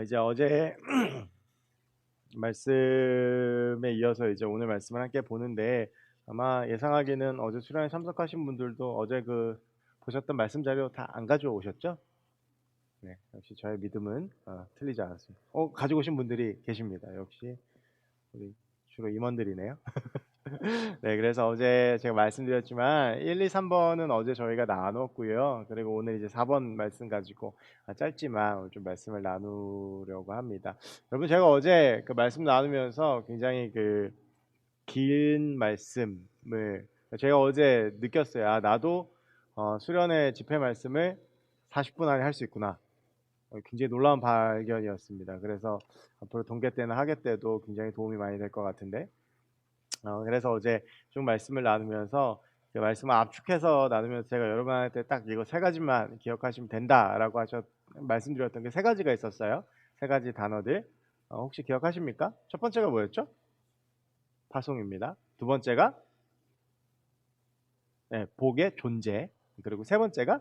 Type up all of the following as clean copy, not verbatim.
이제 어제 말씀에 이어서 이제 오늘 말씀을 함께 보는데, 아마 예상하기는 어제 수련회 참석하신 분들도 어제 보셨던 말씀 자료 다 안 가져오셨죠? 네, 역시 저의 믿음은 틀리지 않았습니다. 가지고 오신 분들이 계십니다. 역시 우리 주로 임원들이네요. 네, 그래서 어제 제가 말씀드렸지만 1, 2, 3번은 어제 저희가 나눴고요. 그리고 오늘 이제 4번 말씀 가지고 짧지만 오늘 좀 말씀을 나누려고 합니다. 여러분, 제가 어제 그 말씀 나누면서 굉장히 긴 말씀을 제가 어제 느꼈어요. 나도 수련회 집회 말씀을 40분 안에 할 수 있구나. 굉장히 놀라운 발견이었습니다. 그래서 앞으로 동계 때나 하계 때도 굉장히 도움이 많이 될 것 같은데, 그래서 어제 좀 말씀을 나누면서 그 말씀을 압축해서 나누면서 제가 여러분한테 딱 이거 세 가지만 기억하시면 된다라고 말씀드렸던 게 세 가지가 있었어요. 세 가지 단어들. 혹시 기억하십니까? 첫 번째가 뭐였죠? 파송입니다. 두 번째가 복의 존재. 그리고 세 번째가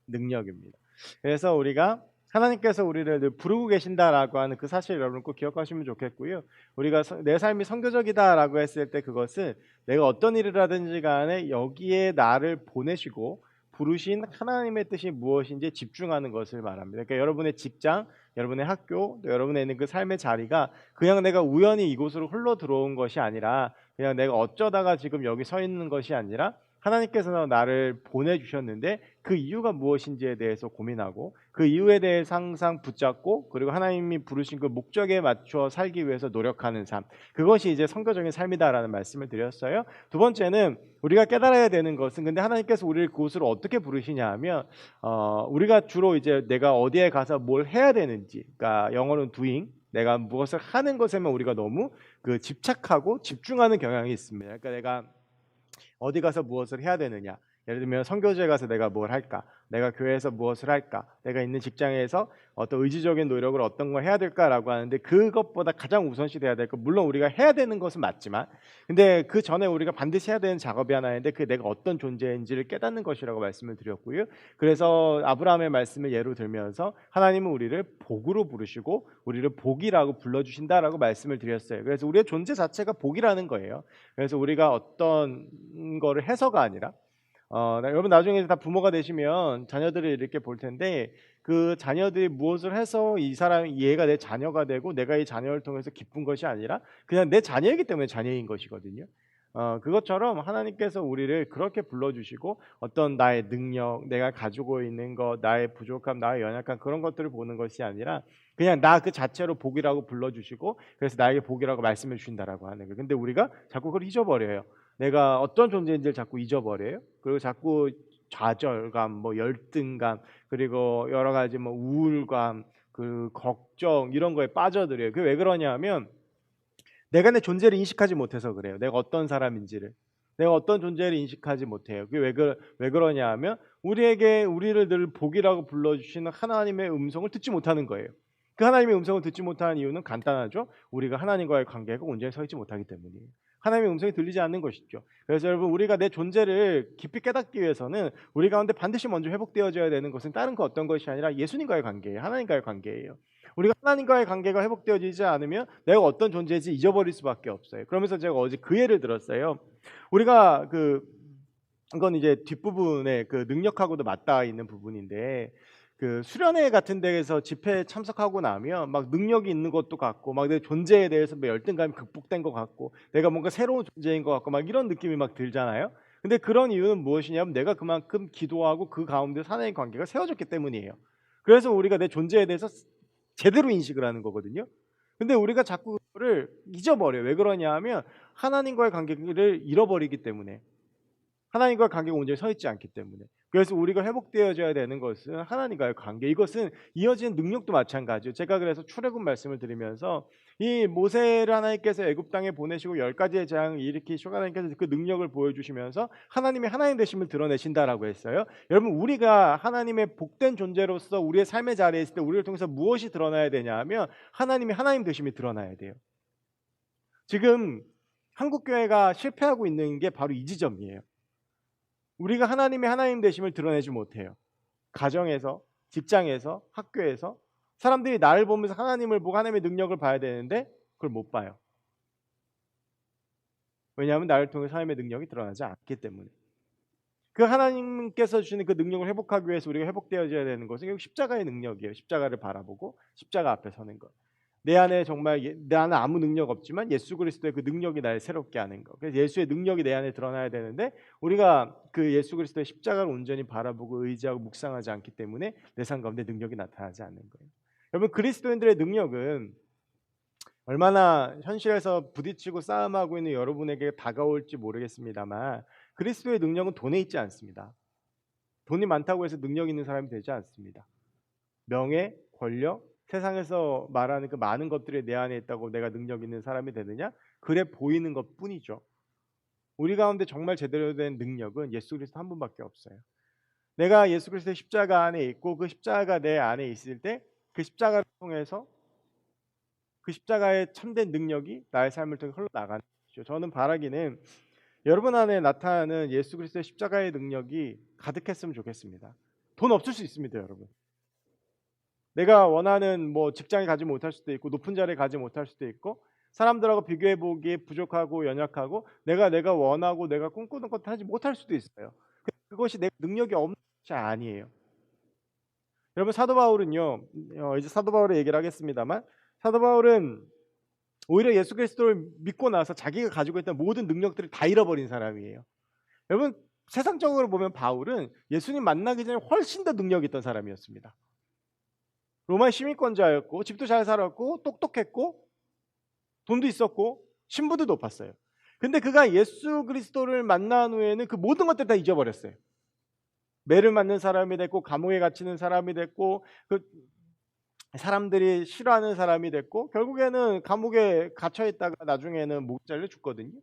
능력입니다. 그래서 우리가 하나님께서 우리를 늘 부르고 계신다라고 하는 그 사실 여러분 꼭 기억하시면 좋겠고요. 우리가 내 삶이 선교적이다라고 했을 때 그것은 내가 어떤 일을 하든지 간에 여기에 나를 보내시고 부르신 하나님의 뜻이 무엇인지 집중하는 것을 말합니다. 그러니까 여러분의 직장, 여러분의 학교, 또 여러분의 있는 그 삶의 자리가 그냥 내가 우연히 이곳으로 흘러 들어온 것이 아니라, 그냥 내가 어쩌다가 지금 여기 서 있는 것이 아니라 하나님께서 나를 보내주셨는데 그 이유가 무엇인지에 대해서 고민하고 그 이유에 대해서 항상 붙잡고, 그리고 하나님이 부르신 그 목적에 맞춰 살기 위해서 노력하는 삶, 그것이 이제 선교적인 삶이다라는 말씀을 드렸어요. 두 번째는 우리가 깨달아야 되는 것은, 근데 하나님께서 우리를 그곳으로 어떻게 부르시냐 하면 우리가 주로 이제 내가 어디에 가서 뭘 해야 되는지, 그러니까 영어로는 doing, 내가 무엇을 하는 것에만 우리가 너무 집착하고 집중하는 경향이 있습니다. 그러니까 내가 어디 가서 무엇을 해야 되느냐, 예를 들면 선교지에 가서 내가 뭘 할까, 내가 교회에서 무엇을 할까, 내가 있는 직장에서 어떤 의지적인 노력을 어떤 걸 해야 될까라고 하는데, 그것보다 가장 우선시 돼야 될 것, 물론 우리가 해야 되는 것은 맞지만, 근데 그 전에 우리가 반드시 해야 되는 작업이 하나 있는데, 그 내가 어떤 존재인지를 깨닫는 것이라고 말씀을 드렸고요. 그래서 아브라함의 말씀을 예로 들면서 하나님은 우리를 복으로 부르시고 우리를 복이라고 불러주신다라고 말씀을 드렸어요. 그래서 우리의 존재 자체가 복이라는 거예요. 그래서 우리가 어떤 거를 해서가 아니라, 여러분 나중에 다 부모가 되시면 자녀들을 이렇게 볼 텐데, 그 자녀들이 무엇을 해서 얘가 내 자녀가 되고 내가 이 자녀를 통해서 기쁜 것이 아니라 그냥 내 자녀이기 때문에 자녀인 것이거든요. 그것처럼 하나님께서 우리를 그렇게 불러주시고 어떤 나의 능력, 내가 가지고 있는 것, 나의 부족함, 나의 연약함, 그런 것들을 보는 것이 아니라 그냥 나 그 자체로 복이라고 불러주시고, 그래서 나에게 복이라고 말씀해 주신다라고 하는 거예요. 근데 우리가 자꾸 그걸 잊어버려요. 내가 어떤 존재인지를 자꾸 잊어버려요. 그리고 자꾸 좌절감, 열등감, 그리고 여러 가지 우울감, 걱정, 이런 거에 빠져들어요. 그게 왜 그러냐면 내가 내 존재를 인식하지 못해서 그래요. 내가 어떤 사람인지를, 내가 어떤 존재를 인식하지 못해요. 그게 왜 그러냐 하면 우리를 늘 복이라고 불러주시는 하나님의 음성을 듣지 못하는 거예요. 그 하나님의 음성을 듣지 못하는 이유는 간단하죠. 우리가 하나님과의 관계가 온전히 서 있지 못하기 때문이에요. 하나님의 음성이 들리지 않는 것이죠. 그래서 여러분, 우리가 내 존재를 깊이 깨닫기 위해서는 우리 가운데 반드시 먼저 회복되어져야 되는 것은 다른 그 어떤 것이 아니라 예수님과의 관계예요. 하나님과의 관계예요. 우리가 하나님과의 관계가 회복되어지지 않으면 내가 어떤 존재인지 잊어버릴 수밖에 없어요. 그러면서 제가 어제 그 예를 들었어요. 우리가 이건 이제 뒷부분에 그 능력하고도 맞닿아 있는 부분인데, 그 수련회 같은 데에서 집회에 참석하고 나면 막 능력이 있는 것도 같고, 막 내 존재에 대해서 열등감이 극복된 것 같고, 내가 뭔가 새로운 존재인 것 같고, 막 이런 느낌이 막 들잖아요. 근데 그런 이유는 무엇이냐면 내가 그만큼 기도하고 그 가운데 하나님의 관계가 세워졌기 때문이에요. 그래서 우리가 내 존재에 대해서 제대로 인식을 하는 거거든요. 근데 우리가 자꾸 그거를 잊어버려요. 왜 그러냐 하면 하나님과의 관계를 잃어버리기 때문에, 하나님과의 관계가 온전히 서 있지 않기 때문에. 그래서 우리가 회복되어져야 되는 것은 하나님과의 관계. 이것은 이어지는 능력도 마찬가지예요. 제가 그래서 출애굽 말씀을 드리면서 이 모세를 하나님께서 애굽 땅에 보내시고 10가지의 재앙을 일으키시고 하나님께서 그 능력을 보여주시면서 하나님의 하나님 되심을 드러내신다라고 했어요. 여러분, 우리가 하나님의 복된 존재로서 우리의 삶의 자리에 있을 때 우리를 통해서 무엇이 드러나야 되냐 하면 하나님의 하나님 되심이 드러나야 돼요. 지금 한국교회가 실패하고 있는 게 바로 이 지점이에요. 우리가 하나님의 하나님 되심을 드러내지 못해요. 가정에서, 직장에서, 학교에서, 사람들이 나를 보면서 하나님을 보고 하나님의 능력을 봐야 되는데 그걸 못 봐요. 왜냐하면 나를 통해서 하나님의 능력이 드러나지 않기 때문에. 그 하나님께서 주시는 그 능력을 회복하기 위해서 우리가 회복되어져야 되는 것은 결국 십자가의 능력이에요. 십자가를 바라보고 십자가 앞에 서는 것. 내 안에 정말 내 안에 아무 능력 없지만 예수 그리스도의 그 능력이 나를 새롭게 하는 것. 그래서 예수의 능력이 내 안에 드러나야 되는데 우리가 그 예수 그리스도의 십자가를 온전히 바라보고 의지하고 묵상하지 않기 때문에 내 삶 가운데 능력이 나타나지 않는 거예요. 여러분 그리스도인들의 능력은 얼마나 현실에서 부딪히고 싸움하고 있는 여러분에게 다가올지 모르겠습니다만 그리스도의 능력은 돈에 있지 않습니다. 돈이 많다고 해서 능력 있는 사람이 되지 않습니다. 명예, 권력, 세상에서 말하는 그 많은 것들이 내 안에 있다고 내가 능력 있는 사람이 되느냐? 그래 보이는 것뿐이죠. 우리 가운데 정말 제대로 된 능력은 예수 그리스도 한 분밖에 없어요. 내가 예수 그리스도의 십자가 안에 있고 그 십자가가 내 안에 있을 때 그 십자가를 통해서 그 십자가의 참된 능력이 나의 삶을 통해 흘러나가는 것이죠. 저는 바라기는 여러분 안에 나타나는 예수 그리스도의 십자가의 능력이 가득했으면 좋겠습니다. 돈 없을 수 있습니다, 여러분. 내가 원하는 뭐 직장에 가지 못할 수도 있고 높은 자리에 가지 못할 수도 있고 사람들하고 비교해 보기에 부족하고 연약하고 내가 원하고 내가 꿈꾸는 것 하지 못할 수도 있어요. 그것이 내 능력이 없는 것이 아니에요. 여러분 사도 바울은요. 이제 사도 바울의 얘기를 하겠습니다만 사도 바울은 오히려 예수 그리스도를 믿고 나서 자기가 가지고 있던 모든 능력들을 다 잃어버린 사람이에요. 여러분 세상적으로 보면 바울은 예수님 만나기 전에 훨씬 더 능력 있던 사람이었습니다. 로마 시민권자였고 집도 잘 살았고 똑똑했고 돈도 있었고 신분도 높았어요. 근데 그가 예수 그리스도를 만난 후에는 그 모든 것들을 다 잊어버렸어요. 매를 맞는 사람이 됐고 감옥에 갇히는 사람이 됐고 그 사람들이 싫어하는 사람이 됐고 결국에는 감옥에 갇혀 있다가 나중에는 목 잘려 죽거든요.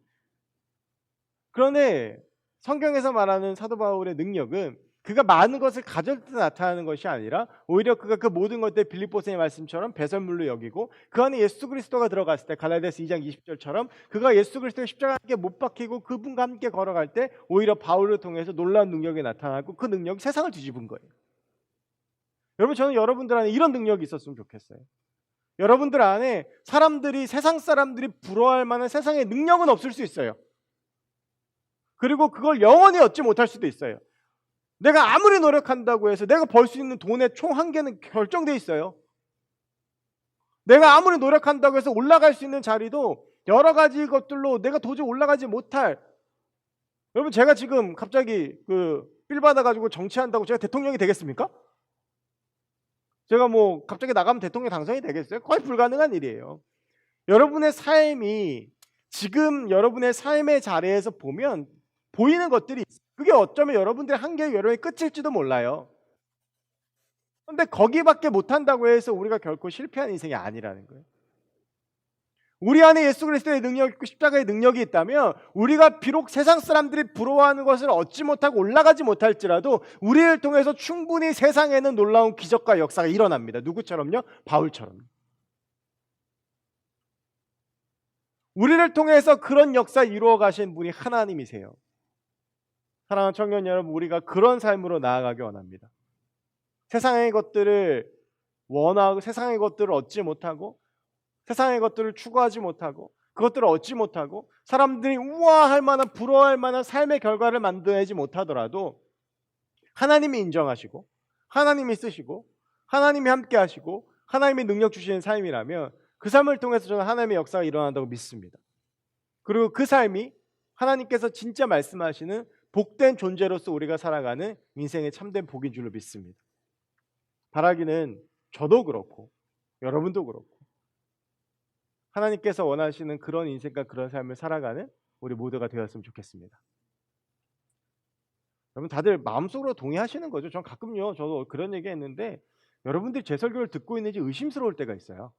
그런데 성경에서 말하는 사도 바울의 능력은 그가 많은 것을 가질 때 나타나는 것이 아니라 오히려 그가 그 모든 것들 빌립보서의 말씀처럼 배설물로 여기고 그 안에 예수 그리스도가 들어갔을 때 갈라디아서 2장 20절처럼 그가 예수 그리스도의 십자가에 함께 못 박히고 그분과 함께 걸어갈 때 오히려 바울을 통해서 놀라운 능력이 나타나고 그 능력이 세상을 뒤집은 거예요. 여러분 저는 여러분들 안에 이런 능력이 있었으면 좋겠어요. 여러분들 안에 세상 사람들이 부러워할 만한 세상의 능력은 없을 수 있어요. 그리고 그걸 영원히 얻지 못할 수도 있어요. 내가 아무리 노력한다고 해서 내가 벌 수 있는 돈의 총 한계는 결정돼 있어요. 내가 아무리 노력한다고 해서 올라갈 수 있는 자리도 여러 가지 것들로 내가 도저히 올라가지 못할. 여러분 제가 지금 갑자기 빌 받아가지고 정치한다고 제가 대통령이 되겠습니까? 제가 뭐 갑자기 나가면 대통령 당선이 되겠어요? 거의 불가능한 일이에요. 여러분의 삶이 지금 여러분의 삶의 자리에서 보면 보이는 것들이 그게 어쩌면 여러분들의 한계의 여러분의 끝일지도 몰라요. 그런데 거기밖에 못한다고 해서 우리가 결코 실패한 인생이 아니라는 거예요. 우리 안에 예수 그리스도의 능력이 있고 십자가의 능력이 있다면 우리가 비록 세상 사람들이 부러워하는 것을 얻지 못하고 올라가지 못할지라도 우리를 통해서 충분히 세상에는 놀라운 기적과 역사가 일어납니다. 누구처럼요? 바울처럼. 우리를 통해서 그런 역사 이루어 가신 분이 하나님이세요. 사랑하는 청년 여러분, 우리가 그런 삶으로 나아가기 원합니다. 세상의 것들을 원하고 세상의 것들을 얻지 못하고 세상의 것들을 추구하지 못하고 그것들을 얻지 못하고 사람들이 우아할 만한 부러워할 만한 삶의 결과를 만들어내지 못하더라도 하나님이 인정하시고 하나님이 쓰시고 하나님이 함께 하시고 하나님이 능력 주시는 삶이라면 그 삶을 통해서 저는 하나님의 역사가 일어난다고 믿습니다. 그리고 그 삶이 하나님께서 진짜 말씀하시는 복된 존재로서 우리가 살아가는 인생의 참된 복인 줄로 믿습니다. 바라기는 저도 그렇고 여러분도 그렇고 하나님께서 원하시는 그런 인생과 그런 삶을 살아가는 우리 모두가 되었으면 좋겠습니다. 여러분 다들 마음속으로 동의하시는 거죠? 전 가끔요 저도 그런 얘기 했는데 여러분들이 제 설교를 듣고 있는지 의심스러울 때가 있어요.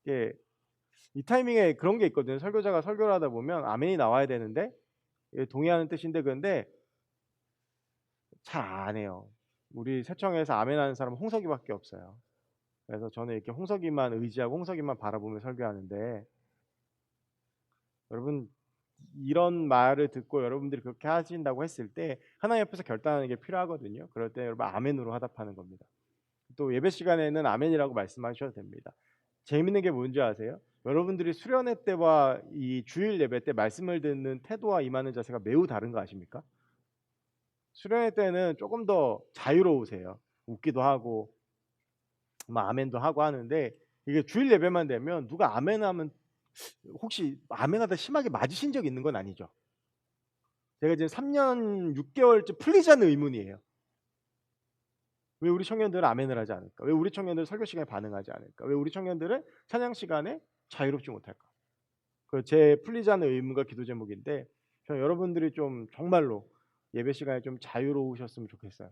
이 타이밍에 그런 게 있거든요. 설교자가 설교를 하다 보면 아멘이 나와야 되는데 동의하는 뜻인데 그런데 잘 안 해요. 우리 세청에서 아멘하는 사람은 홍석이밖에 없어요. 그래서 저는 이렇게 홍석이만 의지하고 홍석이만 바라보며 설교하는데 여러분 이런 말을 듣고 여러분들이 그렇게 하신다고 했을 때 하나님 앞에서 결단하는 게 필요하거든요. 그럴 때 여러분 아멘으로 화답하는 겁니다. 또 예배 시간에는 아멘이라고 말씀하셔도 됩니다. 재밌는 게 뭔지 아세요? 여러분들이 수련회 때와 이 주일 예배 때 말씀을 듣는 태도와 임하는 자세가 매우 다른 거 아십니까? 수련회 때는 조금 더 자유로우세요. 웃기도 하고 막 아멘도 하고 하는데, 이게 주일 예배만 되면 누가 아멘하면 혹시 아멘하다 심하게 맞으신 적 있는 건 아니죠? 제가 지금 3년 6개월째 풀리지 않는 의문이에요. 왜 우리 청년들은 아멘을 하지 않을까? 왜 우리 청년들은 설교 시간에 반응하지 않을까? 왜 우리 청년들은 찬양 시간에 자유롭지 못할까? 그 제 풀리지 않는 의문과 기도 제목인데, 저 여러분들이 좀 정말로 예배 시간에 좀 자유로우셨으면 좋겠어요.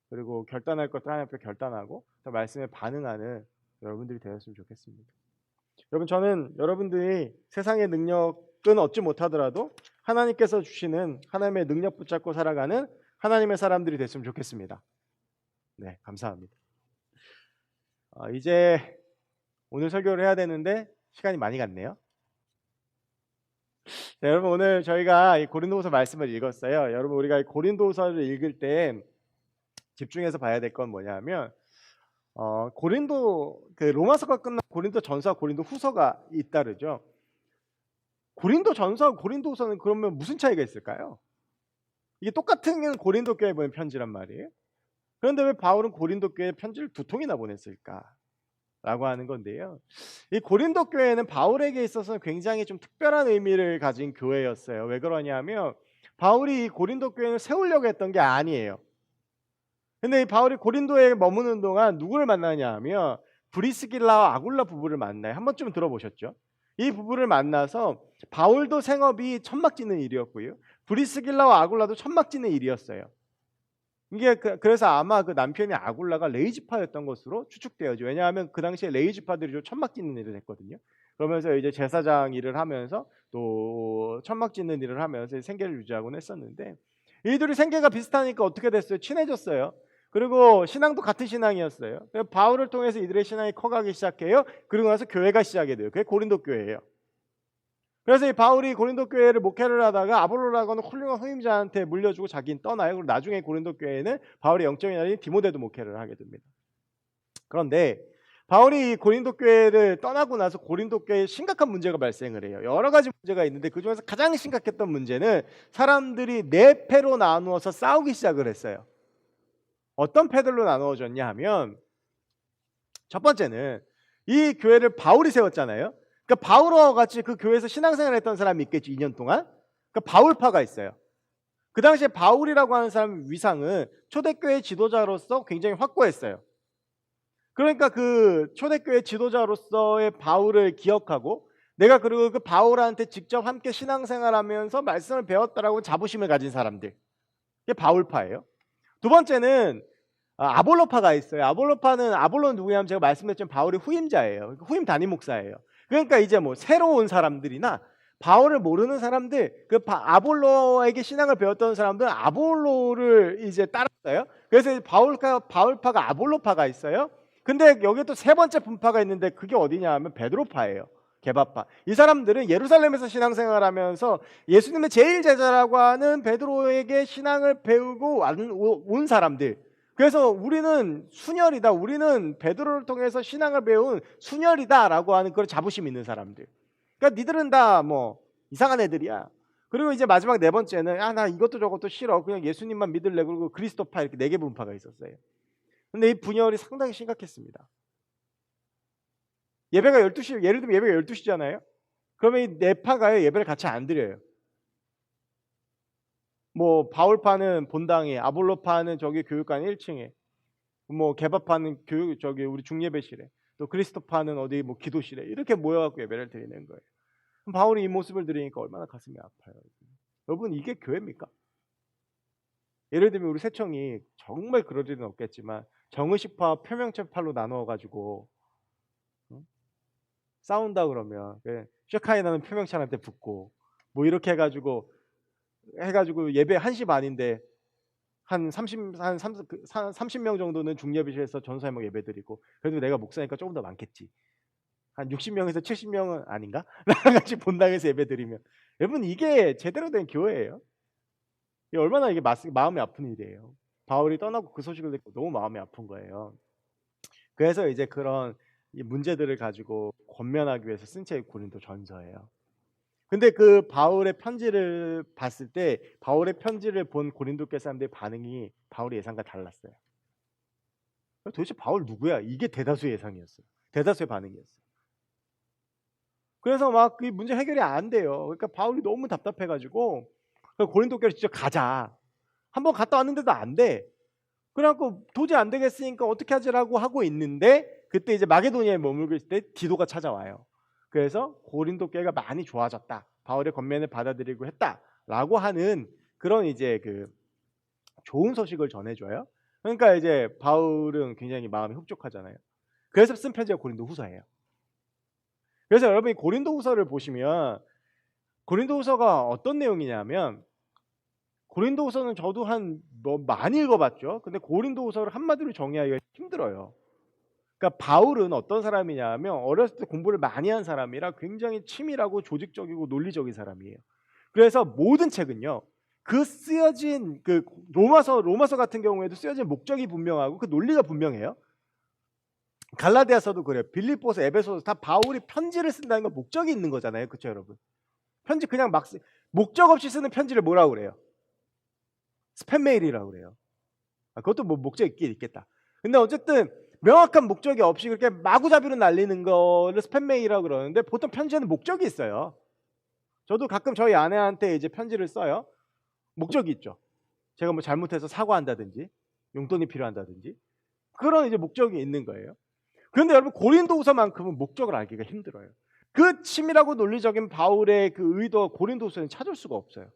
그리고 결단할 것들 하나님 앞에 결단하고 또 말씀에 반응하는 여러분들이 되었으면 좋겠습니다. 여러분, 저는 여러분들이 세상의 능력은 얻지 못하더라도 하나님께서 주시는 하나님의 능력 붙잡고 살아가는 하나님의 사람들이 됐으면 좋겠습니다. 네, 감사합니다. 이제 오늘 설교를 해야 되는데 시간이 많이 갔네요. 네, 여러분, 오늘 저희가 이 고린도후서 말씀을 읽었어요. 여러분, 우리가 이 고린도후서를 읽을 때 집중해서 봐야 될 건 뭐냐면, 고린도 그 로마서가 끝나고 고린도 전서와 고린도 후서가 잇따르죠. 고린도 전서와 고린도 후서는 그러면 무슨 차이가 있을까요? 이게 똑같은 고린도 교회에 보낸 편지란 말이에요. 그런데 왜 바울은 고린도 교회에 편지를 2통이나 보냈을까? 라고 하는 건데요. 이 고린도 교회는 바울에게 있어서 굉장히 좀 특별한 의미를 가진 교회였어요. 왜 그러냐면 바울이 이 고린도 교회를 세우려고 했던 게 아니에요. 근데 이 바울이 고린도에 머무는 동안 누구를 만나냐 하면 브리스길라와 아굴라 부부를 만나요. 한 번쯤 들어보셨죠? 이 부부를 만나서 바울도 생업이 천막 짓는 일이었고요. 브리스길라와 아굴라도 천막 짓는 일이었어요. 이게 그래서 아마 그 남편이 아굴라가 레이지파였던 것으로 추측되어죠. 왜냐하면 그 당시에 레이지파들이 좀 천막 짓는 일을 했거든요. 그러면서 이제 제사장 일을 하면서 또 천막 짓는 일을 하면서 생계를 유지하곤 했었는데, 이들이 생계가 비슷하니까 어떻게 됐어요? 친해졌어요. 그리고 신앙도 같은 신앙이었어요. 바울을 통해서 이들의 신앙이 커가기 시작해요. 그리고 나서 교회가 시작이 돼요. 그게 고린도 교회예요. 그래서 이 바울이 고린도 교회를 목회를 하다가 아볼로라고 하는 훌륭한 후임자한테 물려주고 자기는 떠나요. 그리고 나중에 고린도 교회는 바울의 영적인 아들인 디모데도 목회를 하게 됩니다. 그런데 바울이 고린도 교회를 떠나고 나서 고린도 교회에 심각한 문제가 발생을 해요. 여러 가지 문제가 있는데 그중에서 가장 심각했던 문제는 사람들이 네 패로 나누어서 싸우기 시작을 했어요. 어떤 패들로 나누어졌냐 하면, 첫 번째는 이 교회를 바울이 세웠잖아요. 그러니까 바울과 같이 그 교회에서 신앙생활을 했던 사람이 있겠죠. 2년 동안. 그러니까 바울파가 있어요. 그 당시에 바울이라고 하는 사람 위상은 초대교회 지도자로서 굉장히 확고했어요. 그러니까 그 초대교회 지도자로서의 바울을 기억하고, 내가 그리고 그 바울한테 직접 함께 신앙생활하면서 말씀을 배웠다라고 자부심을 가진 사람들, 이게 바울파예요. 두 번째는 아볼로파가 있어요. 아볼로는 누구냐면 제가 말씀드렸지만 바울의 후임자예요. 후임 담임 목사예요. 그러니까 이제 뭐 새로운 사람들이나 바울을 모르는 사람들, 그 아볼로에게 신앙을 배웠던 사람들은 아볼로를 이제 따랐어요. 그래서 바울파가 아볼로파가 있어요. 근데 여기 또 세 번째 분파가 있는데 그게 어디냐 하면 베드로파예요. 게바파. 이 사람들은 예루살렘에서 신앙생활하면서 예수님의 제일 제자라고 하는 베드로에게 신앙을 배우고 온 사람들. 그래서 우리는 순혈이다, 우리는 베드로를 통해서 신앙을 배운 순혈이다라고 하는 그런 자부심 있는 사람들. 그러니까 니들은 다 뭐 이상한 애들이야. 그리고 이제 마지막 네 번째는 나 이것도 저것도 싫어, 그냥 예수님만 믿을래. 그리고 그리스도파, 이렇게 네 개 분파가 있었어요. 근데 이 분열이 상당히 심각했습니다. 예배가 12시, 예를 들면 예배가 12시잖아요. 그러면 이 네 파가 예배를 같이 안 드려요. 뭐 바울파는 본당에, 아볼로파는 저기 교육관 1층에, 뭐 개바파는 교육 저기 우리 중예배실에, 또 그리스도파는 어디 뭐 기도실에 이렇게 모여갖고 예배를 드리는 거예요. 그럼 바울이 이 모습을 들으니까 얼마나 가슴이 아파요. 여러분, 이게 교회입니까? 예를 들면 우리 새청이 정말 그럴 일은 없겠지만 정의식파 표명체파로 나누어가지고 싸운다 그러면 쉐카이나는 표명찬한테 붙고 뭐 이렇게 해가지고 예배 1시 반인데 한 30명 정도는 중예비실에서 전사회목 예배드리고, 그래도 내가 목사니까 조금 더 많겠지. 한 60명에서 70명은 아닌가? 나랑 같이 본당에서 예배드리면, 여러분 이게 제대로 된 교회예요? 이게 얼마나 이게 마음이 아픈 일이에요. 바울이 떠나고 그 소식을 듣고 너무 마음이 아픈 거예요. 그래서 이제 그런 이 문제들을 가지고 권면하기 위해서 쓴 책이 고린도전서예요. 근데 그 바울의 편지를 봤을 때 바울의 편지를 본 고린도 교회 사람들의 반응이 바울의 예상과 달랐어요. 도대체 바울 누구야? 이게 대다수의 예상이었어요. 대다수의 반응이었어요. 그래서 막 그 문제 해결이 안 돼요. 그러니까 바울이 너무 답답해가지고 고린도 교회를 진짜 가자. 한번 갔다 왔는데도 안 돼. 그래갖고 도저히 안 되겠으니까 어떻게 하지라고 하고 있는데 그때 이제 마게도니아에 머물고 있을 때 디도가 찾아와요. 그래서 고린도 교회가 많이 좋아졌다. 바울의 권면을 받아들이고 했다라고 하는 그런 이제 그 좋은 소식을 전해줘요. 그러니까 이제 바울은 굉장히 마음이 흡족하잖아요. 그래서 쓴 편지가 고린도후서예요. 그래서 여러분이 고린도후서를 보시면 고린도후서가 어떤 내용이냐면 고린도후서는 저도 뭐 많이 읽어봤죠. 근데 고린도후서를 한마디로 정의하기가 힘들어요. 그러니까 바울은 어떤 사람이냐면 어렸을 때 공부를 많이 한 사람이라 굉장히 치밀하고 조직적이고 논리적인 사람이에요. 그래서 모든 책은요. 그 쓰여진 그 로마서 같은 경우에도 쓰여진 목적이 분명하고 그 논리가 분명해요. 갈라디아서도 그래요. 빌립보서, 에베소서 다 바울이 편지를 쓴다는 건 목적이 있는 거잖아요. 그렇죠, 여러분? 편지 그냥 목적 없이 쓰는 편지를 뭐라고 그래요? 스팸 메일이라고 그래요. 그것도 뭐 목적이 있긴 있겠다. 근데 어쨌든 명확한 목적이 없이 그렇게 마구잡이로 날리는 거를 스팸 메일이라고 그러는데 보통 편지에는 목적이 있어요. 저도 가끔 저희 아내한테 이제 편지를 써요. 목적이 있죠. 제가 뭐 잘못해서 사과한다든지 용돈이 필요한다든지 그런 이제 목적이 있는 거예요. 그런데 여러분 고린도후서만큼은 목적을 알기가 힘들어요. 그 치밀하고 논리적인 바울의 그 의도 고린도후서는 찾을 수가 없어요.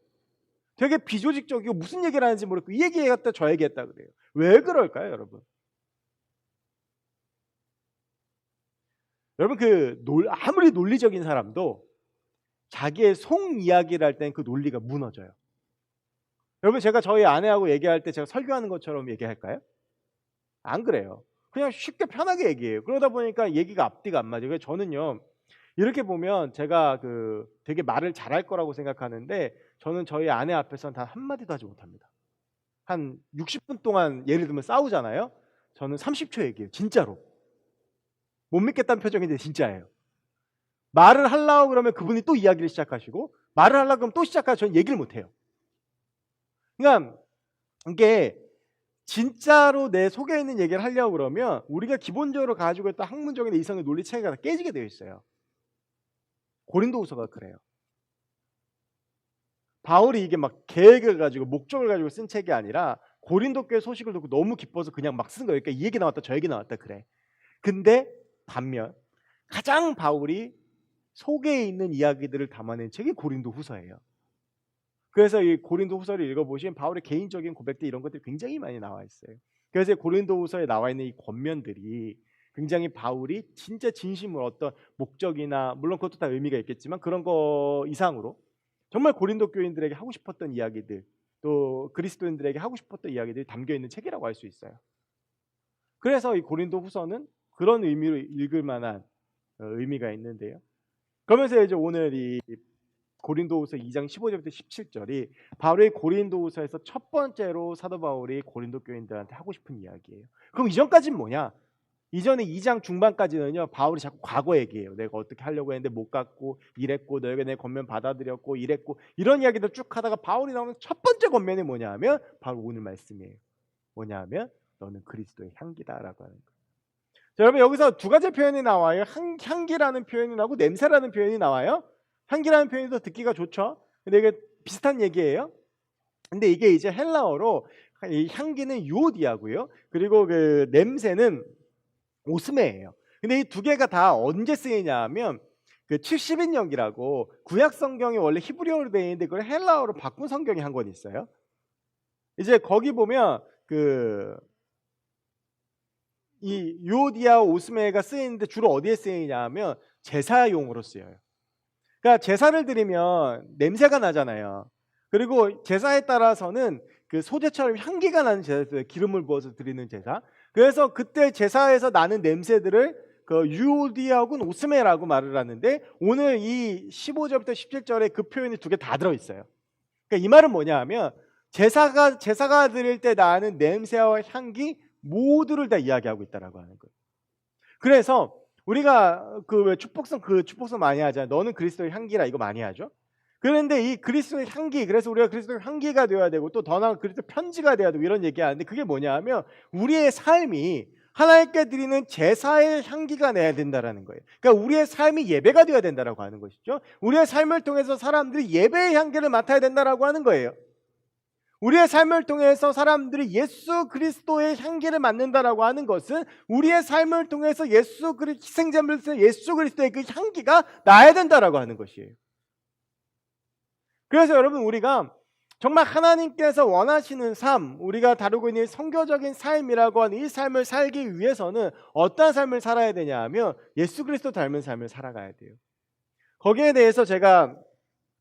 되게 비조직적이고 무슨 얘기를 하는지 모르겠고 이 얘기했다 저 얘기했다 그래요. 왜 그럴까요, 여러분? 여러분 아무리 논리적인 사람도 자기의 속 이야기를 할 때는 그 논리가 무너져요. 여러분 제가 저희 아내하고 얘기할 때 제가 설교하는 것처럼 얘기할까요? 안 그래요. 그냥 쉽게 편하게 얘기해요. 그러다 보니까 얘기가 앞뒤가 안 맞아요. 그래서 저는요. 이렇게 보면 제가 되게 말을 잘할 거라고 생각하는데 저는 저희 아내 앞에서는 단 한마디도 하지 못합니다. 한 60분 동안 예를 들면 싸우잖아요. 저는 30초 얘기해요. 진짜로. 못 믿겠다는 표정인데 진짜예요. 말을 하려고 그러면 그분이 또 이야기를 시작하시고 말을 하려고 그러면 또 시작하고 저는 얘기를 못해요. 그러니까 이게 진짜로 내 속에 있는 얘기를 하려고 그러면 우리가 기본적으로 가지고 있던 학문적인 이성의 논리 체계가 다 깨지게 되어 있어요. 고린도후서가 그래요. 바울이 이게 막 계획을 가지고 목적을 가지고 쓴 책이 아니라 고린도 교회 소식을 듣고 너무 기뻐서 그냥 막 쓴 거예요. 그러니까 이 얘기 나왔다 저 얘기 나왔다 그래. 근데 반면 가장 바울이 속에 있는 이야기들을 담아낸 책이 고린도후서예요. 그래서 이 고린도후서를 읽어보시면 바울의 개인적인 고백들 이런 것들이 굉장히 많이 나와 있어요. 그래서 고린도후서에 나와 있는 이 권면들이 굉장히 바울이 진짜 진심으로 어떤 목적이나 물론 그것도 다 의미가 있겠지만 그런 거 이상으로 정말 고린도 교인들에게 하고 싶었던 이야기들 또 그리스도인들에게 하고 싶었던 이야기들이 담겨 있는 책이라고 할 수 있어요. 그래서 이 고린도후서는 그런 의미로 읽을 만한 의미가 있는데요. 그러면서 이제 오늘 이 고린도후서 2장 15절부터 17절이 바울의 고린도후서에서 첫 번째로 사도 바울이 고린도 교인들한테 하고 싶은 이야기예요. 그럼 이전까지는 뭐냐? 이전에 2장 중반까지는요 바울이 자꾸 과거 얘기해요. 내가 어떻게 하려고 했는데 못 갔고 이랬고 너에게 내 권면 받아들였고 이랬고 이런 이야기들 쭉 하다가 바울이 나오는 첫 번째 권면이 뭐냐 하면 바로 오늘 말씀이에요. 뭐냐 하면 너는 그리스도의 향기다라고 하는 거예요. 자, 여러분 여기서 두 가지 표현이 나와요. 향기라는 표현이 나오고 냄새라는 표현이 나와요. 향기라는 표현이 더 듣기가 좋죠. 근데 이게 비슷한 얘기예요. 근데 이게 이제 헬라어로 이 향기는 유오디아고요. 그리고 그 냄새는 오스메예요. 근데 이 두 개가 다 언제 쓰이냐 하면 그 70인역이라고 구약 성경이 원래 히브리어로 되어 있는데 그걸 헬라어로 바꾼 성경이 한 권 있어요. 이제 거기 보면 이 유오디아 오스메가 쓰이는데 주로 어디에 쓰이냐 하면 제사용으로 쓰여요. 그러니까 제사를 드리면 냄새가 나잖아요. 그리고 제사에 따라서는 그 소제처럼 향기가 나는 제사들, 기름을 부어서 드리는 제사. 그래서 그때 제사에서 나는 냄새들을 그 유오디아하고는 오스메라고 말을 하는데 오늘 이 15절부터 17절에 그 표현이 두 개 다 들어 있어요. 그러니까 이 말은 뭐냐 하면 제사가 드릴 때 나는 냄새와 향기 모두를 다 이야기하고 있다라고 하는 거예요. 그래서 우리가 왜 축복성 많이 하잖아요. 너는 그리스도의 향기라 이거 많이 하죠. 그런데 이 그리스도의 향기, 그래서 우리가 그리스도의 향기가 되어야 되고 또 더 나은 그리스도 편지가 되어야 되고 이런 얘기하는데 그게 뭐냐 하면 우리의 삶이 하나님께 드리는 제사의 향기가 내야 된다라는 거예요. 그러니까 우리의 삶이 예배가 되어야 된다라고 하는 것이죠. 우리의 삶을 통해서 사람들이 예배의 향기를 맡아야 된다라고 하는 거예요. 우리의 삶을 통해서 사람들이 예수 그리스도의 향기를 맡는다라고 하는 것은 우리의 삶을 통해서 희생제물로서 예수 그리스도의 그 향기가 나야 된다라고 하는 것이에요. 그래서 여러분 우리가 정말 하나님께서 원하시는 삶, 우리가 다루고 있는 선교적인 삶이라고 하는 이 삶을 살기 위해서는 어떤 삶을 살아야 되냐 하면 예수 그리스도 닮은 삶을 살아가야 돼요. 거기에 대해서 제가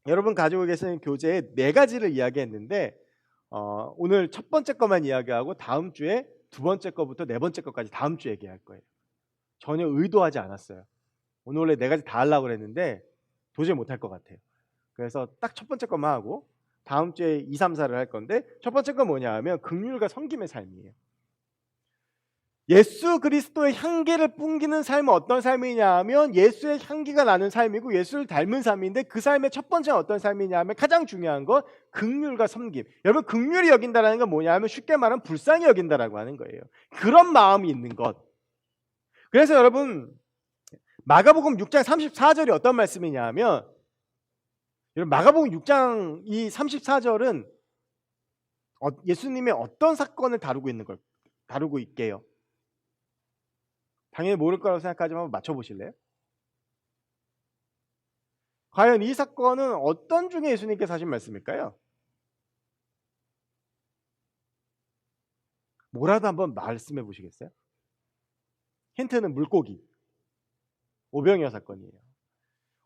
여러분 가지고 계시는 교재에 4가지를 이야기했는데 오늘 첫 번째 것만 이야기하고 다음 주에 두 번째 것부터 네 번째 것까지 다음 주에 얘기할 거예요. 전혀 의도하지 않았어요. 오늘 원래 4가지 다 하려고 그랬는데 도저히 못할 것 같아요. 그래서 딱 첫 번째 것만 하고 다음 주에 2, 3, 4를 할 건데 첫 번째 건 뭐냐 하면 긍휼과 섬김의 삶이에요. 예수 그리스도의 향기를 뿜기는 삶은 어떤 삶이냐 하면 예수의 향기가 나는 삶이고 예수를 닮은 삶인데 그 삶의 첫 번째는 어떤 삶이냐 하면 가장 중요한 건 긍휼과 섬김. 여러분 긍휼히 여긴다는 건 뭐냐 하면 쉽게 말하면 불쌍히 여긴다라고 하는 거예요. 그런 마음이 있는 것. 그래서 여러분 마가복음 6장 34절이 어떤 말씀이냐 하면 여러분 마가복음 6장 이 34절은 예수님의 어떤 사건을 다루고 있게요? 당연히 모를 거라고 생각하지만 한번 맞춰보실래요? 과연 이 사건은 어떤 중에 예수님께서 하신 말씀일까요? 뭐라도 한번 말씀해 보시겠어요? 힌트는 물고기 오병이어 사건이에요.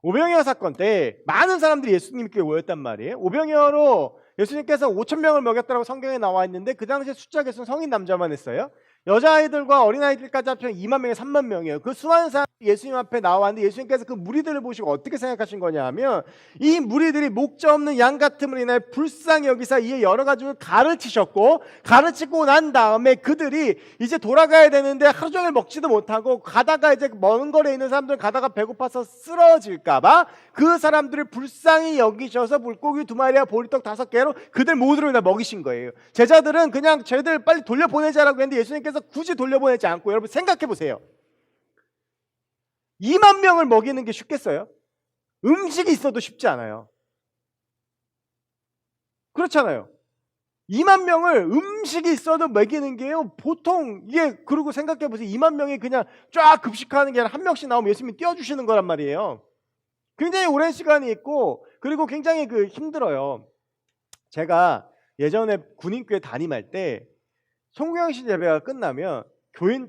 오병이어 사건 때 많은 사람들이 예수님께 모였단 말이에요. 오병이어로 예수님께서 5,000명을 먹였다고 성경에 나와 있는데 그 당시에 숫자 계수는 성인 남자만 했어요. 여자아이들과 어린아이들까지 합치면 2만 명에 3만 명이에요. 그 수많은 사람이 예수님 앞에 나왔는데 예수님께서 그 무리들을 보시고 어떻게 생각하신 거냐 하면 이 무리들이 목자 없는 양 같음을 인하여 불쌍히 여기사 이에 여러 가지를 가르치고 난 다음에 그들이 이제 돌아가야 되는데 하루 종일 먹지도 못하고 가다가 이제 먼 거리에 있는 사람들은 가다가 배고파서 쓰러질까봐 그 사람들을 불쌍히 여기셔서 물고기 2마리와 보리떡 5개로 그들 모두를 다 먹이신 거예요. 제자들은 그냥 쟤들 빨리 돌려보내자라고 했는데 예수님께서 굳이 돌려보내지 않고 여러분 생각해 보세요. 2만 명을 먹이는 게 쉽겠어요? 음식이 있어도 쉽지 않아요. 그렇잖아요. 2만 명을 음식이 있어도 먹이는 게요. 보통 이게 그리고 생각해 보세요. 2만 명이 그냥 쫙 급식하는 게 아니라 한 명씩 나오면 예수님이 띄워주시는 거란 말이에요. 굉장히 오랜 시간이 있고 그리고 굉장히 힘들어요. 제가 예전에 군인교회 담임할 때 송구영신 예배가 끝나면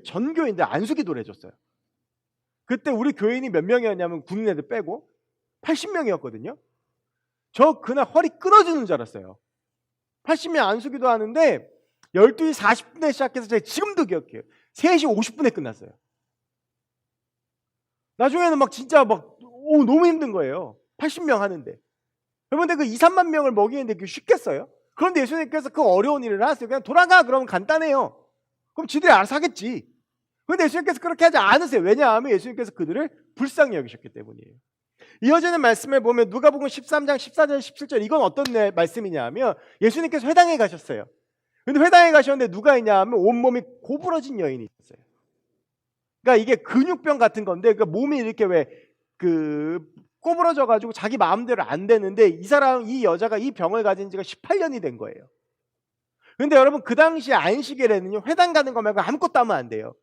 전 교인들 안수기도를 해줬어요. 그때 우리 교인이 몇 명이었냐면 군인 애들 빼고 80명이었거든요. 저 그날 허리 끊어지는 줄 알았어요. 80명 안수기도 하는데 12시 40분에 시작해서 제가 지금도 기억해요. 3시 50분에 끝났어요. 나중에는 진짜 너무 힘든 거예요. 80명 하는데. 여러분들 그 2, 3만 명을 먹이는데 그게 쉽겠어요? 그런데 예수님께서 그 어려운 일을 하세요. 그냥 돌아가 그러면 간단해요. 그럼 지들이 알아서 하겠지. 그런데 예수님께서 그렇게 하지 않으세요. 왜냐하면 예수님께서 그들을 불쌍히 여기셨기 때문이에요. 이어지는 말씀에 보면 누가복음 13장 14절 17절 이건 어떤 말씀이냐 하면 예수님께서 회당에 가셨어요. 근데 회당에 가셨는데 누가 있냐 하면 온몸이 고부러진 여인이 있었어요. 그러니까 이게 근육병 같은 건데 그러니까 몸이 이렇게 꼬부러져 가지고 자기 마음대로 안 되는데 이 여자가 이 병을 가진 지가 18년이 된 거예요. 근데 여러분 그 당시 안식일에는요 회당 가는 거 말고 아무것도 하면 안 돼요.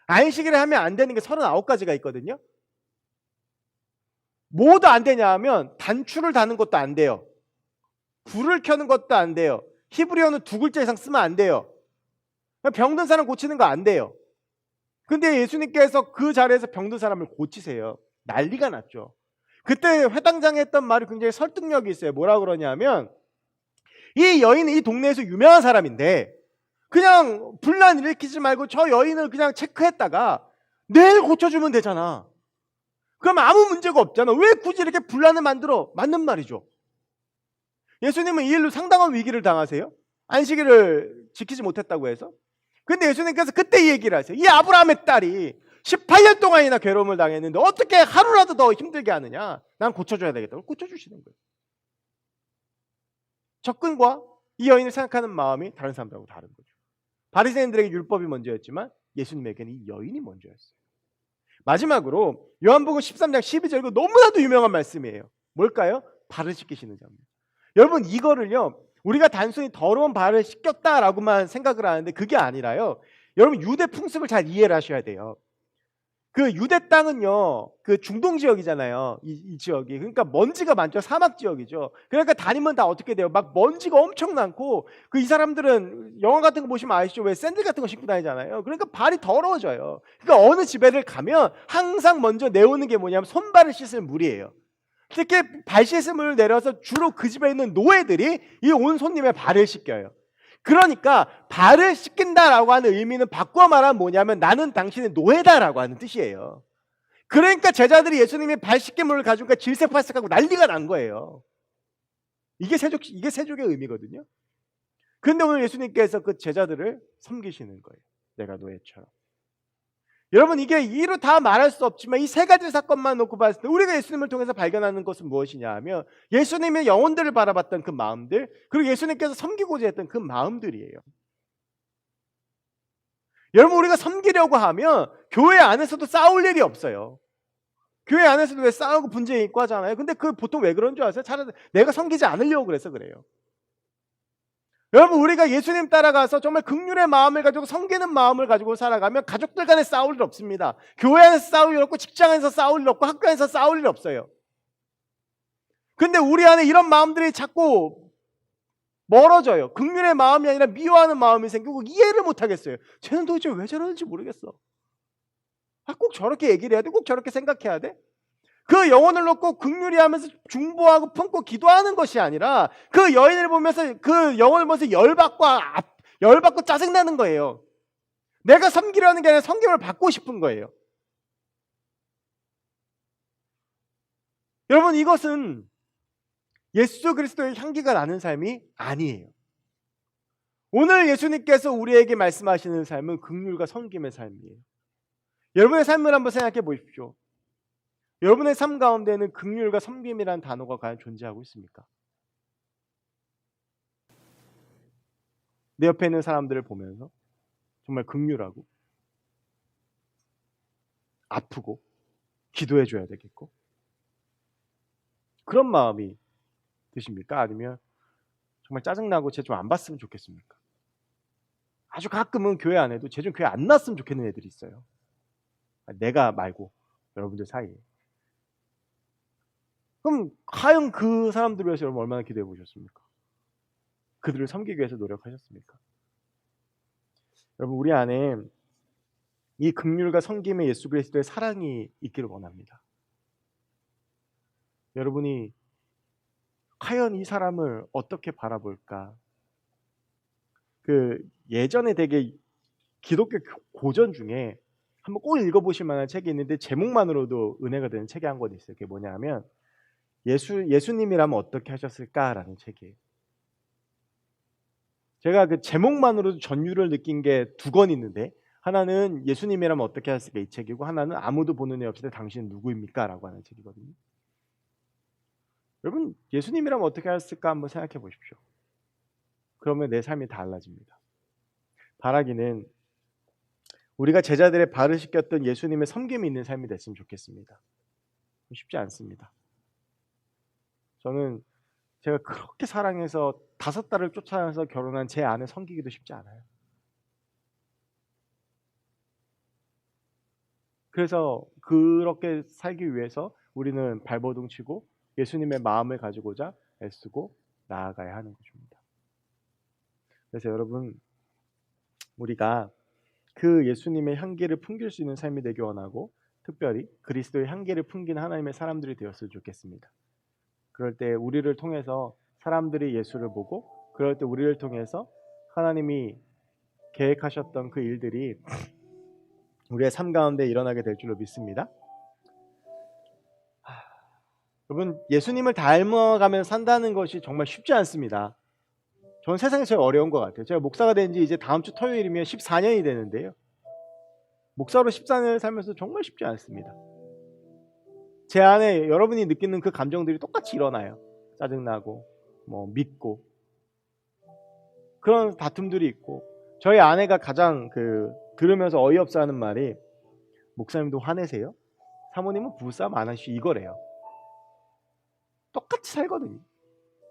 안식일에 하면 안 되는 게 39가지가 있거든요. 뭐도 안 되냐 하면 단추를 다는 것도 안 돼요. 불을 켜는 것도 안 돼요. 히브리어는 2글자 이상 쓰면 안 돼요. 병든 사람 고치는 거 안 돼요. 근데 예수님께서 그 자리에서 병든 사람을 고치세요. 난리가 났죠. 그때 회당장에 했던 말이 굉장히 설득력이 있어요. 뭐라 그러냐면 이 여인은 이 동네에서 유명한 사람인데 그냥 분란 일으키지 말고 저 여인을 그냥 체크했다가 내일 고쳐주면 되잖아. 그럼 아무 문제가 없잖아. 왜 굳이 이렇게 분란을 만들어? 맞는 말이죠. 예수님은 이 일로 상당한 위기를 당하세요. 안식일을 지키지 못했다고 해서. 근데 예수님께서 그때 이 얘기를 하세요. 이 아브라함의 딸이 18년 동안이나 괴로움을 당했는데 어떻게 하루라도 더 힘들게 하느냐? 난 고쳐줘야 되겠다고 고쳐주시는 거예요. 접근과 이 여인을 생각하는 마음이 다른 사람들하고 다른 거죠. 바리새인들에게 율법이 먼저였지만 예수님에게는 이 여인이 먼저였어요. 마지막으로 요한복음 13장 12절, 이거 너무나도 유명한 말씀이에요. 뭘까요? 발을 씻기시는 자입니다. 여러분, 이거를요 우리가 단순히 더러운 발을 씻겼다라고만 생각을 하는데 그게 아니라요, 여러분 유대 풍습을 잘 이해를 하셔야 돼요. 그 유대 땅은요 그 중동 지역이잖아요. 이 지역이 그러니까 먼지가 많죠. 사막 지역이죠. 그러니까 다니면 다 어떻게 돼요? 막 먼지가 엄청 많고, 그 이 사람들은 영화 같은 거 보시면 아시죠? 왜 샌들 같은 거 신고 다니잖아요. 그러니까 발이 더러워져요. 그러니까 어느 집에를 가면 항상 먼저 내오는 게 뭐냐면 손발을 씻을 물이에요. 특히 발 씻을 물을 내려서 주로 그 집에 있는 노예들이 이 온 손님의 발을 씻겨요. 그러니까 발을 씻긴다라고 하는 의미는 바꿔 말하면 뭐냐면 나는 당신의 노예다라고 하는 뜻이에요. 그러니까 제자들이 예수님이 발 씻김물을 가지고 질색팔색하고 난리가 난 거예요. 이게 세족의 의미거든요. 그런데 오늘 예수님께서 그 제자들을 섬기시는 거예요. 내가 노예처럼. 여러분, 이게 이로 다 말할 수 없지만 이 세 가지 사건만 놓고 봤을 때 우리가 예수님을 통해서 발견하는 것은 무엇이냐 하면 예수님의 영혼들을 바라봤던 그 마음들, 그리고 예수님께서 섬기고자 했던 그 마음들이에요. 여러분, 우리가 섬기려고 하면 교회 안에서도 싸울 일이 없어요. 교회 안에서도 왜 싸우고 분쟁이 있고 하잖아요. 근데 그 보통 왜 그런 줄 아세요? 차라리 내가 섬기지 않으려고 그래서 그래요. 여러분, 우리가 예수님 따라가서 정말 긍휼의 마음을 가지고 섬기는 마음을 가지고 살아가면 가족들 간에 싸울 일 없습니다. 교회 안에서 싸울 일 없고, 직장에서 싸울 일 없고, 학교 에서 싸울 일 없어요. 근데 우리 안에 이런 마음들이 자꾸 멀어져요. 긍휼의 마음이 아니라 미워하는 마음이 생기고 이해를 못 하겠어요. 쟤는 도대체 왜 저러는지 모르겠어. 꼭 저렇게 얘기를 해야 돼? 꼭 저렇게 생각해야 돼? 그 영혼을 놓고 긍휼히 하면서 중보하고 품고 기도하는 것이 아니라 그 여인을 보면서, 그 영혼을 보면서 열받고 짜증나는 거예요. 내가 섬기려는 게 아니라 섬김을 받고 싶은 거예요. 여러분, 이것은 예수 그리스도의 향기가 나는 삶이 아니에요. 오늘 예수님께서 우리에게 말씀하시는 삶은 긍휼과 섬김의 삶이에요. 여러분의 삶을 한번 생각해 보십시오. 여러분의 삶 가운데는 긍휼과 섬김이라는 단어가 과연 존재하고 있습니까? 내 옆에 있는 사람들을 보면서 정말 긍휼하고 아프고 기도해 줘야 되겠고 그런 마음이 드십니까? 아니면 정말 짜증나고 쟤 좀 안 봤으면 좋겠습니까? 아주 가끔은 교회 안에도 쟤 좀 교회 안 났으면 좋겠는 애들이 있어요. 내가 말고 여러분들 사이에. 그럼 과연 그 사람들을 위해서 여러분 얼마나 기도해 보셨습니까? 그들을 섬기기 위해서 노력하셨습니까? 여러분, 우리 안에 이 긍휼과 섬김의 예수 그리스도의 사랑이 있기를 원합니다. 여러분이 과연 이 사람을 어떻게 바라볼까? 그 예전에 되게 기독교 고전 중에 한번 꼭 읽어보실 만한 책이 있는데 제목만으로도 은혜가 되는 책이 한 권 있어요. 그게 뭐냐면 예수님이라면 어떻게 하셨을까라는 책이에요. 제가 그 제목만으로도 전율을 느낀 게 두 권 있는데, 하나는 예수님이라면 어떻게 하셨을까 이 책이고, 하나는 아무도 보는 애 없을 때 당신은 누구입니까? 라고 하는 책이거든요. 여러분, 예수님이라면 어떻게 하셨을까 한번 생각해 보십시오. 그러면 내 삶이 달라집니다. 바라기는 우리가 제자들의 발을 씻겼던 예수님의 섬김이 있는 삶이 됐으면 좋겠습니다. 쉽지 않습니다. 저는 제가 그렇게 사랑해서 5달을 쫓아내서 결혼한 제 아내 섬기기도 쉽지 않아요. 그래서 그렇게 살기 위해서 우리는 발버둥 치고 예수님의 마음을 가지고자 애쓰고 나아가야 하는 것입니다. 그래서 여러분, 우리가 그 예수님의 향기를 풍길 수 있는 삶이 되기 원하고, 특별히 그리스도의 향기를 풍기는 하나님의 사람들이 되었으면 좋겠습니다. 그럴 때 우리를 통해서 사람들이 예수를 보고, 그럴 때 우리를 통해서 하나님이 계획하셨던 그 일들이 우리의 삶 가운데 일어나게 될 줄로 믿습니다. 여러분, 예수님을 닮아가면서 산다는 것이 정말 쉽지 않습니다. 저는 세상에서 제일 어려운 것 같아요. 제가 목사가 된 지 이제 다음 주 토요일이면 14년이 되는데요. 목사로 14년을 살면서 정말 쉽지 않습니다. 제 안에 여러분이 느끼는 그 감정들이 똑같이 일어나요. 짜증나고 뭐 믿고 그런 다툼들이 있고, 저희 아내가 가장 들으면서 어이없어하는 말이 목사님도 화내세요? 사모님은 부부싸움 안 하시고 이거래요. 똑같이 살거든요.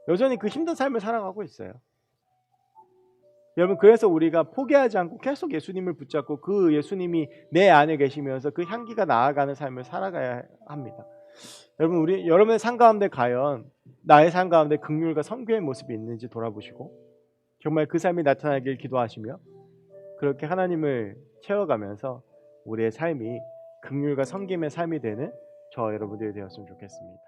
여전히 그 힘든 삶을 살아가고 있어요. 여러분, 그래서 우리가 포기하지 않고 계속 예수님을 붙잡고 그 예수님이 내 안에 계시면서 그 향기가 나아가는 삶을 살아가야 합니다. 여러분, 여러분의 삶 가운데 과연 나의 삶 가운데 긍휼과 선교의 모습이 있는지 돌아보시고 정말 그 삶이 나타나길 기도하시며 그렇게 하나님을 채워가면서 우리의 삶이 긍휼과 섬김의 삶이 되는 저 여러분들이 되었으면 좋겠습니다.